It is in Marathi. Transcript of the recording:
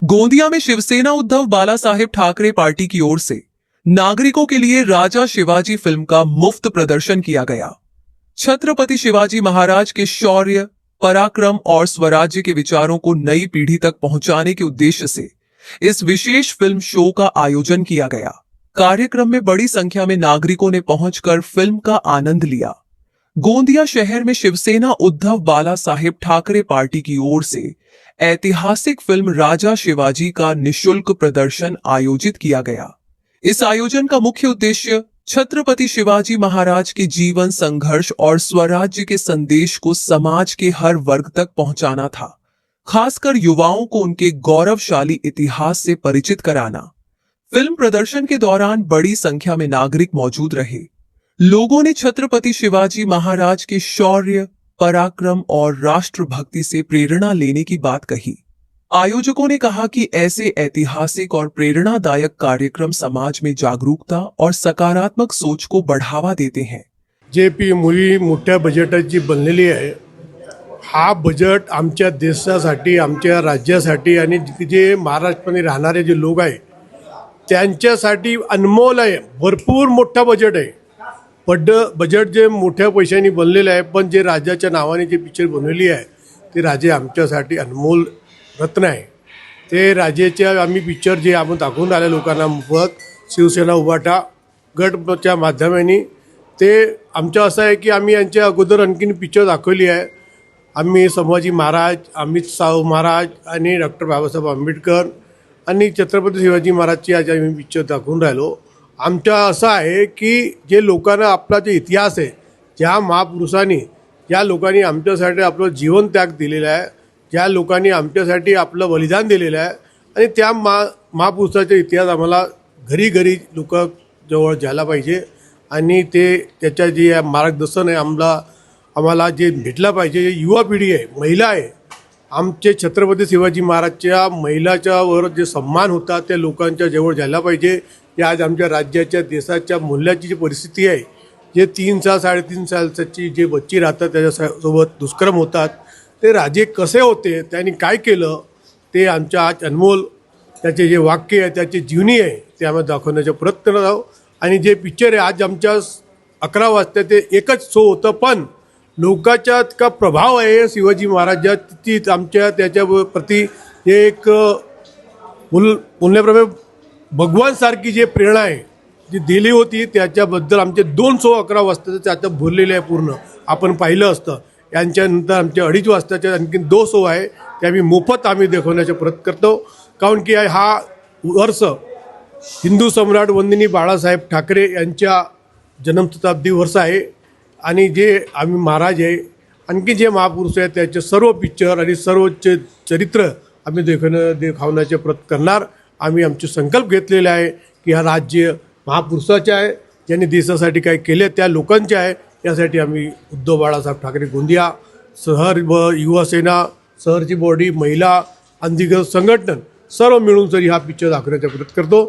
गोंदिया में शिवसेना उद्धव बाला साहेब ठाकरे पार्टी की ओर से नागरिकों के लिए राजा शिवाजी फिल्म का मुफ्त प्रदर्शन किया गया। छत्रपति शिवाजी महाराज के शौर्य, पराक्रम और स्वराज्य के विचारों को नई पीढ़ी तक पहुंचाने के उद्देश्य से इस विशेष फिल्म शो का आयोजन किया गया। कार्यक्रम में बड़ी संख्या में नागरिकों ने पहुंचकर फिल्म का आनंद लिया। गोंदिया शहर में शिवसेना उद्धव बाला साहेब ठाकरे पार्टी की ओर से ऐतिहासिक फिल्म राजा शिवाजी का निशुल्क प्रदर्शन आयोजित किया गया। इस आयोजन का मुख्य उद्देश्य छत्रपति शिवाजी महाराज के जीवन, संघर्ष और स्वराज्य के संदेश को समाज के हर वर्ग तक पहुंचाना था, खासकर युवाओं को उनके गौरवशाली इतिहास से परिचित कराना। फिल्म प्रदर्शन के दौरान बड़ी संख्या में नागरिक मौजूद रहे। लोगों ने छत्रपति शिवाजी महाराज के शौर्य, पराक्रम और राष्ट्रभक्ति से प्रेरणा लेने की बात कही। आयोजकों ने कहा कि ऐसे ऐतिहासिक और प्रेरणादायक कार्यक्रम समाज में जागरूकता और सकारात्मक सोच को बढ़ावा देते हैं। जे मूवी मोठ्या बजेटाची बनलेली आहे। हा बजेट आमच्या देशासाठी, आमच्या राज्यासाठी आणि जे महाराष्ट्रामध्ये राहणारे जे लोक आहे त्यांच्यासाठी अनमोल आहे। भरपूर मोठा बजेट आहे। बजेट जे मोठ्या पैशांनी बनलेलं आहे, पण जे राजाच्या नावाने जे पिक्चर बनवली आहे ते राजे आमच्यासाठी अनमोल रत्न आहे। ते राजेच्या आम्ही पिक्चर जे आम्ही दाखवून आल्या लोकांना मोफत शिवसेना उभाटा गटच्या माध्यमाने ते आमचं असं आहे की आम्ही यांच्या अगोदर आणखीन पिक्चर दाखवली आहे। आम्ही संभाजी महाराज, अमित शाहू महाराज आणि डॉक्टर बाबासाहेब आंबेडकर आणि छत्रपती शिवाजी महाराजची आज आम्ही पिक्चर दाखवून राहिलो। आमचं असं आहे की जे लोकांना आपला जे इतिहास आहे, ज्या महापुरुषांनी ज्या लोकांनी आमच्यासाठी आपलं जीवन त्याग दिलेला आहे, ज्या लोकांनी आमच्यासाठी आपलं बलिदान दिलेलं आहे आणि त्या महापुरुषाचा इतिहास आम्हाला घरी घरी लोक जवळ जायला पाहिजे आणि ते त्याच्या जे मार्गदर्शन आहे आम्हाला जे भेटला पाहिजे। जे युवा पिढी आहे, महिला आहे, आमचे छत्रपती शिवाजी महाराजच्या महिलाच्या वर जे सन्मान होता त्या लोकांच्या जवळ जायला पाहिजे। की आज आमच्या राज्याच्या देशाच्या मूल्याची जी परिस्थिती आहे, जे 3 साल 3.5 सालची जे बच्ची राहतात त्याच्यासोबत दुष्कर्म होतात, ते राजे कसे होते, त्यांनी काय केलं ते आमच्या आज अनमोल त्याचे जे वाक्य आहे, त्याची जीवनी आहे ते आम्ही दाखवण्याचा प्रयत्न आहोत। आणि जे पिक्चर आहे आज आमच्या 11 वाजता ते एकच शो होतं, पण लोकांचा इतका प्रभाव आहे शिवाजी महाराजा तिथीच आमच्या त्याच्या प्रती एक बोलण्याप्रमाणे भगवान सारखी जे प्रेरणा आहे जी दिली होती त्याच्याबद्दल आमचे 2 शो 11 वाजताचे त्याच्यात भरलेले आहे पूर्ण आपण पाहिलं असतं। यांच्यानंतर आमच्या 2:30 वाजताचे आणखीन 2 शो आहे ते आम्ही मोफत दाखवण्याचा प्रयत्न करतो। कारण की हा वर्ष हिंदू सम्राट वंदनीय बाळासाहेब ठाकरे यांच्या जन्मशताब्दी वर्ष आहे आणि जे आम्ही महाराज आहे, आणखी जे महापुरुष आहेत त्याचे सर्व पिक्चर आणि सर्व चरित्र आम्ही दाखवण्याचे प्रयत्न करणार। आम्ही आमचे संकल्प घेतलेले आहे की हा राज्य महापुरुषाचे आहे, ज्यांनी देशासाठी काय केले त्या लोकांचे आहे। यासाठी आम्ही उद्धव बाळासाहेब ठाकरे गोंदिया शहर व युवा सेना, शहरची बॉडी, महिला, अंधिगत संघटन सर्व मिळून जरी हा पिक्चर दाखवण्याचा प्रयत्न करतो।